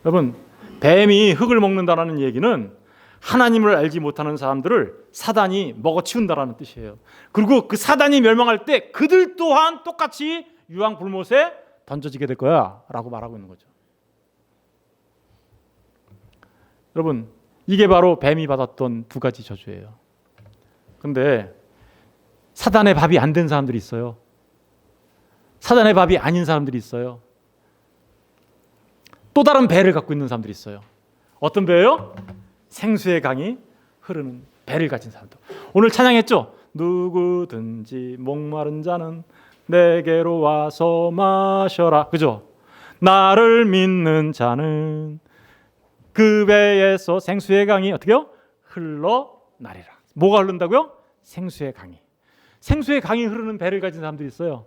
S1: 여러분, 뱀이 흙을 먹는다는 얘기는 하나님을 알지 못하는 사람들을 사단이 먹어치운다라는 뜻이에요. 그리고 그 사단이 멸망할 때 그들 또한 똑같이 유황 불못에 던져지게 될 거야 라고 말하고 있는 거죠. 여러분, 이게 바로 뱀이 받았던 두 가지 저주예요. 근데 사단의 밥이 안 된 사람들이 있어요. 사단의 밥이 아닌 사람들이 있어요. 또 다른 배를 갖고 있는 사람들이 있어요. 어떤 배예요? 생수의 강이 흐르는 배를 가진 사람들. 오늘 찬양했죠? 누구든지 목마른 자는 내게로 와서 마셔라. 그죠? 나를 믿는 자는 그 배에서 생수의 강이 어떻게요? 흘러나리라. 뭐가 흐른다고요? 생수의 강이. 생수의 강이 흐르는 배를 가진 사람들이 있어요.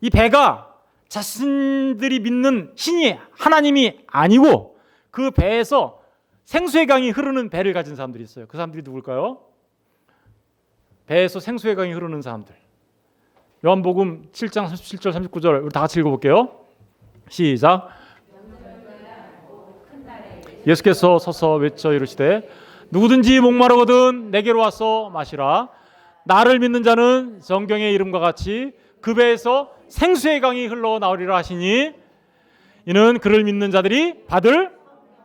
S1: 이 배가 자신들이 믿는 신이 하나님이 아니고 그 배에서 생수의 강이 흐르는 배를 가진 사람들이 있어요. 그 사람들이 누굴까요? 배에서 생수의 강이 흐르는 사람들. 요한복음 7장 37절 39절 우리 다 같이 읽어볼게요. 시작. 예수께서 서서 외쳐 이르시되 누구든지 목마르거든 내게로 와서 마시라. 나를 믿는 자는 성경의 이름과 같이 그 배에서 생수의 강이 흘러나오리라 하시니 이는 그를 믿는 자들이 받을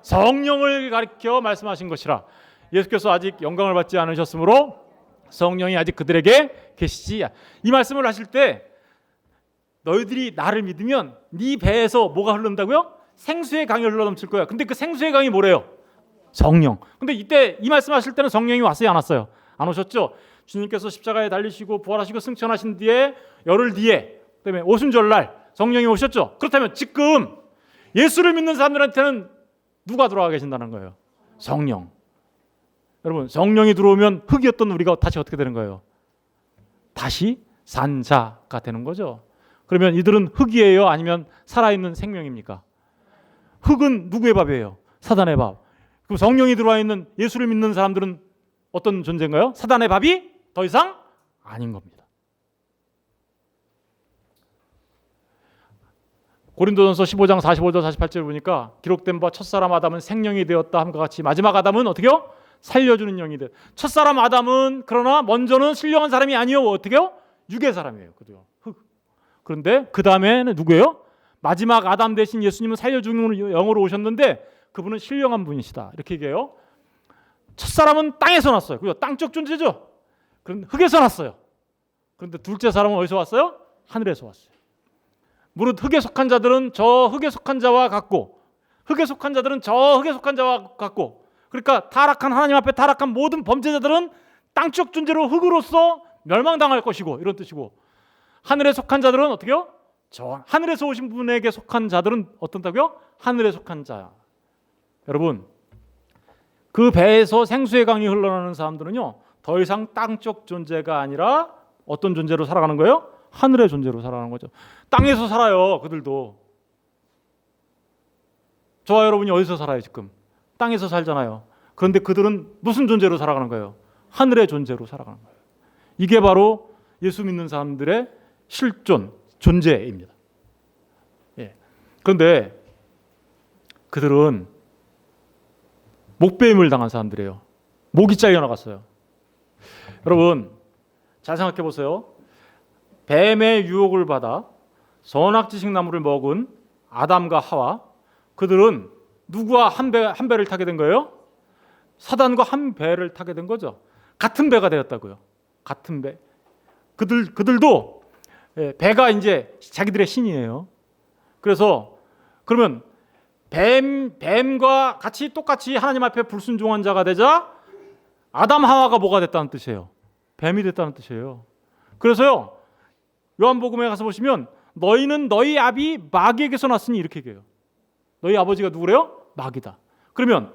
S1: 성령을 가리켜 말씀하신 것이라. 예수께서 아직 영광을 받지 않으셨으므로 성령이 아직 그들에게 계시지. 이 말씀을 하실 때 너희들이 나를 믿으면 네 배에서 뭐가 흐른다고요? 생수의 강이 흘러넘칠 거야. 근데 그 생수의 강이 뭐래요? 성령. 근데 이때 이 말씀하실 때는 성령이 왔어요, 안 왔어요? 안 오셨죠? 주님께서 십자가에 달리시고 부활하시고 승천하신 뒤에 열흘 뒤에 그다음에 오순절날 성령이 오셨죠? 그렇다면 지금 예수를 믿는 사람들한테는 누가 들어와 계신다는 거예요? 성령. 여러분, 성령이 들어오면 흙이었던 우리가 다시 어떻게 되는 거예요? 다시 산 자가 되는 거죠. 그러면 이들은 흙이에요? 아니면 살아있는 생명입니까? 흙은 누구의 밥이에요? 사단의 밥. 그럼 성령이 들어와 있는 예수를 믿는 사람들은 어떤 존재인가요? 사단의 밥이 더 이상 아닌 겁니다. 고린도전서 15장 45절 48절 보니까 기록된 바 첫사람 아담은 생명이 되었다 함과 같이 마지막 아담은 어떻게요? 살려주는 영이 돼. 첫사람 아담은 그러나 먼저는 신령한 사람이 아니요 어떻게요? 육의 사람이에요. 흙. 그런데 그 다음에는 누구예요? 마지막 아담 대신 예수님은 살려주는 영으로 오셨는데 그분은 신령한 분이시다. 이렇게 얘기해요. 첫사람은 땅에서 났어요. 그죠? 땅적 존재죠. 그런데 흙에서 났어요. 그런데 둘째 사람은 어디서 왔어요? 하늘에서 왔어요. 무릇 흙에 속한 자들은 저 흙에 속한 자와 같고 흙에 속한 자들은 저 흙에 속한 자와 같고 그러니까 타락한 하나님 앞에 타락한 모든 범죄자들은 땅적 존재로 흙으로서 멸망당할 것이고 이런 뜻이고 하늘에 속한 자들은 어떻게요? 저 하늘에서 오신 분에게 속한 자들은 어떤다고요? 하늘에 속한 자. 여러분 그 배에서 생수의 강이 흘러나오는 사람들은요 더 이상 땅적 존재가 아니라 어떤 존재로 살아가는 거예요? 하늘의 존재로 살아가는 거죠. 땅에서 살아요. 그들도. 저와 여러분이 어디서 살아요 지금? 땅에서 살잖아요. 그런데 그들은 무슨 존재로 살아가는 거예요? 하늘의 존재로 살아가는 거예요. 이게 바로 예수 믿는 사람들의 실존, 존재입니다. 예. 그런데 그들은 목배임을 당한 사람들이에요. 목이 잘려나갔어요. 여러분 잘 생각해 보세요. 뱀의 유혹을 받아 선악지식 나무를 먹은 아담과 하와 그들은 누구와 한 배를 타게 된 거예요? 사단과 한 배를 타게 된 거죠. 같은 배가 되었다고요. 같은 배. 그들도 배가 이제 자기들의 신이에요. 그래서 그러면 뱀과 같이 똑같이 하나님 앞에 불순종한 자가 되자 아담 하와가 뭐가 됐다는 뜻이에요? 뱀이 됐다는 뜻이에요. 그래서요. 요한복음에 가서 보시면 너희는 너희 아비 마귀에게서 났으니 이렇게 얘기해요. 너희 아버지가 누구래요? 마귀다. 그러면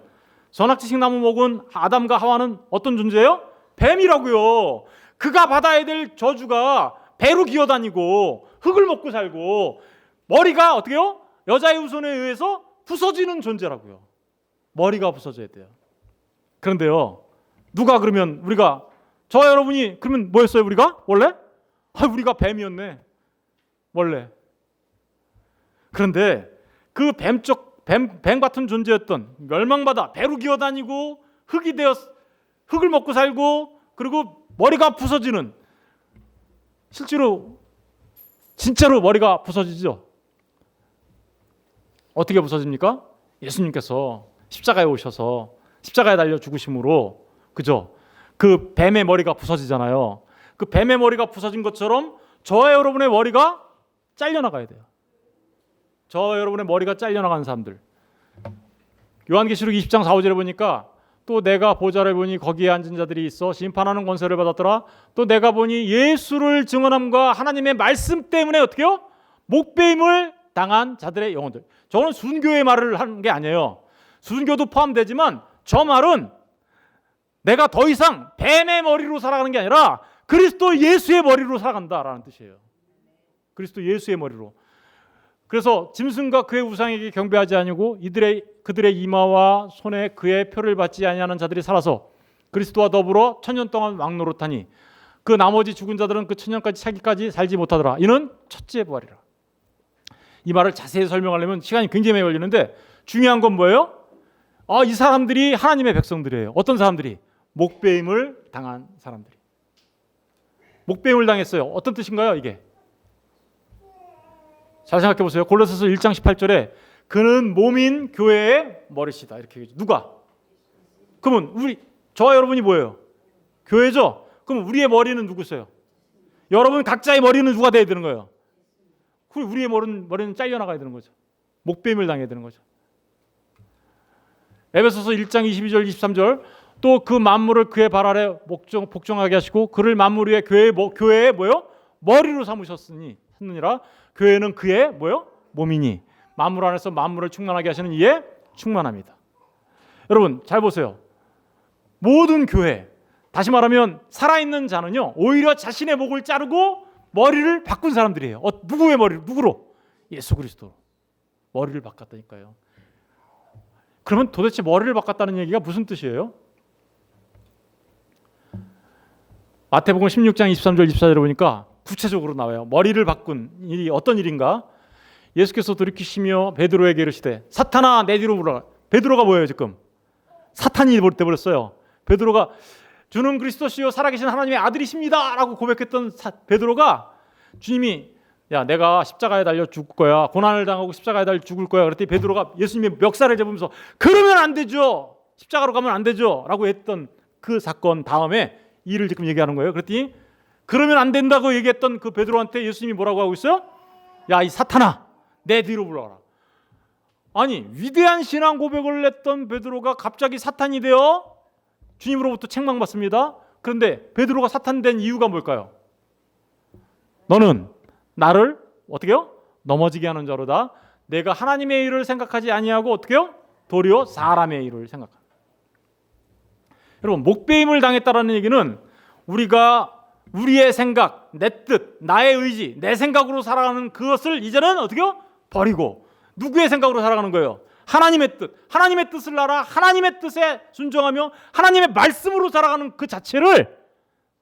S1: 선악지식 나무 먹은 아담과 하와는 어떤 존재예요? 뱀이라고요. 그가 받아야 될 저주가 배로 기어다니고 흙을 먹고 살고 머리가 어떻게 해요? 여자의 후손에 의해서 부서지는 존재라고요. 머리가 부서져야 돼요. 그런데요. 누가 그러면 우리가 저와 여러분이 그러면 뭐였어요 우리가? 원래? 우리가 뱀이었네. 원래. 그런데 그 뱀 같은 존재였던 멸망받아 배로 기어다니고 흙을 먹고 살고 그리고 머리가 부서지는 실제로 진짜로 머리가 부서지죠. 어떻게 부서집니까? 예수님께서 십자가에 오셔서 십자가에 달려 죽으심으로 그죠? 그 뱀의 머리가 부서지잖아요. 그 뱀의 머리가 부서진 것처럼 저와 여러분의 머리가 잘려나가야 돼요. 저와 여러분의 머리가 잘려나가는 사람들. 요한계시록 20장 4, 5절에 보니까 또 내가 보좌를 보니 거기에 앉은 자들이 있어 심판하는 권세를 받았더라. 또 내가 보니 예수를 증언함과 하나님의 말씀 때문에 어떻게요? 목배임을 당한 자들의 영혼들. 저는 순교의 말을 하는 게 아니에요. 순교도 포함되지만 저 말은 내가 더 이상 뱀의 머리로 살아가는 게 아니라 그리스도 예수의 머리로 살아간다라는 뜻이에요. 그리스도 예수의 머리로. 그래서 짐승과 그의 우상에게 경배하지 아니고 그들의 이마와 손에 그의 표를 받지 아니하는 자들이 살아서 그리스도와 더불어 천년 동안 왕노릇하니 그 나머지 죽은 자들은 그 천년까지 차기까지 살지 못하더라. 이는 첫째 부활이라. 이 말을 자세히 설명하려면 시간이 굉장히 많이 걸리는데 중요한 건 뭐예요? 이 사람들이 하나님의 백성들이에요. 어떤 사람들이? 목배임을 당한 사람들이. 목배임을 당했어요. 어떤 뜻인가요 이게? 잘 생각해 보세요. 골로새서 1장 18절에 그는 몸인 교회의 머리시다. 이렇게 얘기하죠. 누가? 그러면 저와 여러분이 뭐예요? 교회죠? 그럼 우리의 머리는 누구세요? 여러분 각자의 머리는 누가 돼야 되는 거예요? 우리의 머리는 잘려나가야 되는 거죠. 목배임을 당해야 되는 거죠. 에베소서 1장 22절 23절 또 그 만물을 그의 발 아래 복종하게 하시고 그를 만물 위에 교회의 뭐요? 머리로 삼으셨느니라. 교회는 그의 뭐요? 몸이니 만물 안에서 만물을 충만하게 하시는 이의 충만합니다. 여러분 잘 보세요. 모든 교회, 다시 말하면 살아있는 자는요, 오히려 자신의 목을 자르고 머리를 바꾼 사람들이에요. 누구의 머리를? 누구로? 예수 그리스도로 머리를 바꿨다니까요. 그러면 도대체 머리를 바꿨다는 얘기가 무슨 뜻이에요? 마태복음 16장 23절 24절에 보니까 구체적으로 나와요. 머리를 바꾼 일이 어떤 일인가? 예수께서 돌이키시며 베드로에게 이르시되 사탄아 내 뒤로 물러라. 베드로가 뭐예요 지금? 사탄이 되어버렸어요. 베드로가 주는 그리스도시요 살아계신 하나님의 아들이십니다 라고 고백했던 베드로가 주님이 야 내가 십자가에 달려 죽을 거야, 고난을 당하고 십자가에 달려 죽을 거야 그랬더니 베드로가 예수님의 멱살을 잡으면서 그러면 안 되죠, 십자가로 가면 안 되죠 라고 했던 그 사건 다음에 이 일을 지금 얘기하는 거예요. 그랬더니 그러면 안 된다고 얘기했던 그 베드로한테 예수님이 뭐라고 하고 있어요? 야 이 사탄아 내 뒤로 물러가라. 아니 위대한 신앙 고백을 했던 베드로가 갑자기 사탄이 되어 주님으로부터 책망받습니다. 그런데 베드로가 사탄 된 이유가 뭘까요? 너는 나를 어떻게요? 넘어지게 하는 자로다. 내가 하나님의 일을 생각하지 아니하고 어떻게요? 도리어 사람의 일을 생각한다. 여러분 목배임을 당했다라는 얘기는 우리가 우리의 생각, 내 뜻, 나의 의지, 내 생각으로 살아가는 그것을 이제는 어떻게요? 버리고 누구의 생각으로 살아가는 거예요? 하나님의 뜻, 하나님의 뜻을 알아 하나님의 뜻에 순종하며 하나님의 말씀으로 살아가는 그 자체를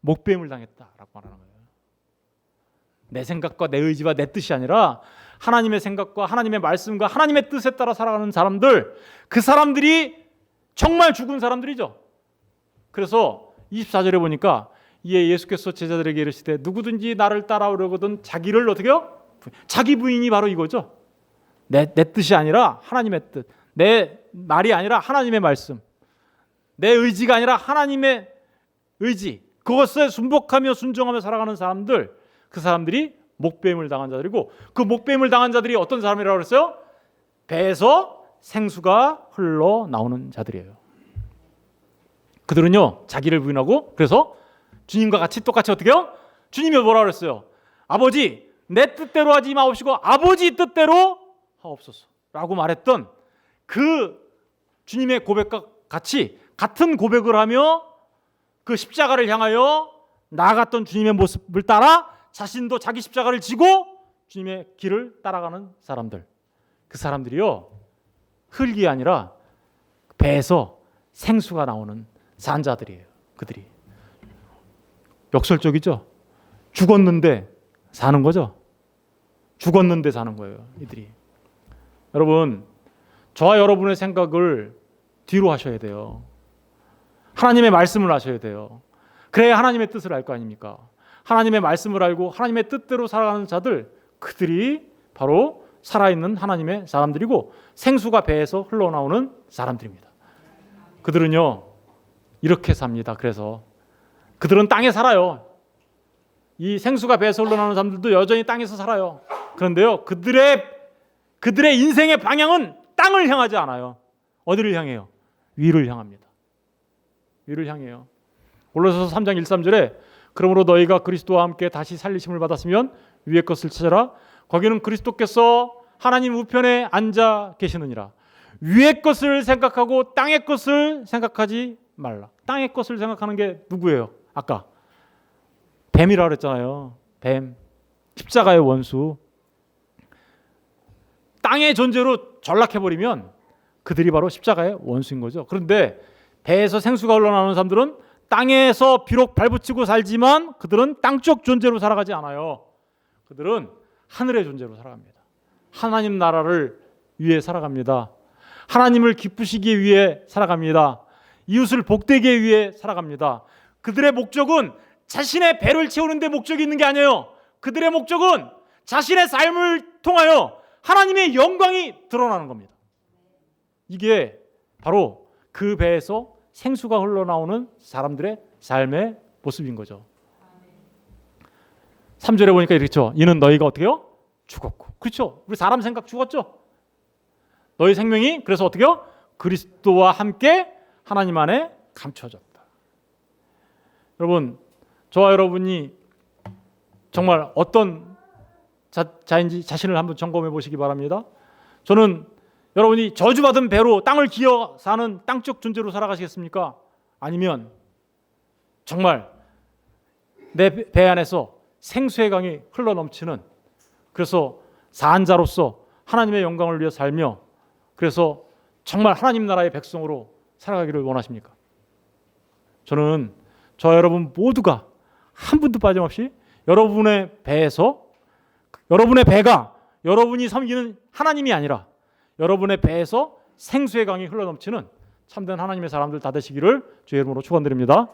S1: 목배임을 당했다라고 말하는 거예요. 내 생각과 내 의지와 내 뜻이 아니라 하나님의 생각과 하나님의 말씀과 하나님의 뜻에 따라 살아가는 사람들, 그 사람들이 정말 죽은 사람들이죠. 그래서 24절에 보니까 이에 예수께서 제자들에게 이르시되 누구든지 나를 따라오려거든 자기를 어떻게요? 자기 부인이 바로 이거죠. 내 뜻이 아니라 하나님의 뜻, 내 말이 아니라 하나님의 말씀, 내 의지가 아니라 하나님의 의지, 그것에 순복하며 순종하며 살아가는 사람들, 그 사람들이 목배임을 당한 자들이고 그 목배임을 당한 자들이 어떤 사람이라고 그랬어요? 배에서 생수가 흘러나오는 자들이에요. 그들은요 자기를 부인하고 그래서 주님과 같이 똑같이 어떻게 해요? 주님이 뭐라고 그랬어요? 아버지 내 뜻대로 하지 마옵시고 아버지 뜻대로 하옵소서 라고 말했던 그 주님의 고백과 같이 같은 고백을 하며 그 십자가를 향하여 나아갔던 주님의 모습을 따라 자신도 자기 십자가를 지고 주님의 길을 따라가는 사람들, 그 사람들이요 흙이 아니라 배에서 생수가 나오는 산자들이에요. 그들이 역설적이죠. 죽었는데 사는 거죠. 죽었는데 사는 거예요. 이들이. 여러분 저와 여러분의 생각을 뒤로 하셔야 돼요. 하나님의 말씀을 아셔야 돼요. 그래야 하나님의 뜻을 알 거 아닙니까? 하나님의 말씀을 알고 하나님의 뜻대로 살아가는 자들, 그들이 바로 살아있는 하나님의 사람들이고 생수가 배에서 흘러나오는 사람들입니다. 그들은요 이렇게 삽니다. 그래서 그들은 땅에 살아요. 이 생수가 배에서 흘러나오는 사람들도 여전히 땅에서 살아요. 그런데요 그들의 인생의 방향은 땅을 향하지 않아요. 어디를 향해요? 위를 향합니다. 위를 향해요. 골로새서 3장 1, 3절에 그러므로 너희가 그리스도와 함께 다시 살리심을 받았으면 위의 것을 찾아라. 거기는 그리스도께서 하나님 우편에 앉아 계시느니라. 위의 것을 생각하고 땅의 것을 생각하지 말라. 땅의 것을 생각하는 게 누구예요? 아까 뱀이라고 그랬잖아요. 뱀, 십자가의 원수. 땅의 존재로 전락해버리면 그들이 바로 십자가의 원수인 거죠. 그런데 배에서 생수가 흘러나오는 사람들은 땅에서 비록 발붙이고 살지만 그들은 땅쪽 존재로 살아가지 않아요. 그들은 하늘의 존재로 살아갑니다. 하나님 나라를 위해 살아갑니다. 하나님을 기쁘시기 위해 살아갑니다. 이웃을 복되게 위해 살아갑니다. 그들의 목적은 자신의 배를 채우는 데 목적이 있는 게 아니에요. 그들의 목적은 자신의 삶을 통하여 하나님의 영광이 드러나는 겁니다. 이게 바로 그 배에서 생수가 흘러나오는 사람들의 삶의 모습인 거죠. 3절에 보니까 이렇죠. 이는 너희가 어떻게 해요? 죽었고. 그렇죠. 우리 사람 생각 죽었죠. 너희 생명이 그래서 어떻게 해요? 그리스도와 함께 하나님 안에 감춰졌다. 여러분 저와 여러분이 정말 어떤 자인지 자신을 한번 점검해 보시기 바랍니다. 저는 여러분이 저주받은 배로 땅을 기어 사는 땅적 존재로 살아가시겠습니까? 아니면 정말 내 배 안에서 생수의 강이 흘러넘치는, 그래서 사한자로서 하나님의 영광을 위해 살며 그래서 정말 하나님 나라의 백성으로 살아가기를 원하십니까? 저는 저 여러분 모두가 한 분도 빠짐없이 여러분의 배에서, 여러분의 배가 여러분이 섬기는 하나님이 아니라 여러분의 배에서 생수의 강이 흘러넘치는 참된 하나님의 사람들 다 되시기를 주의 이름으로 축원드립니다.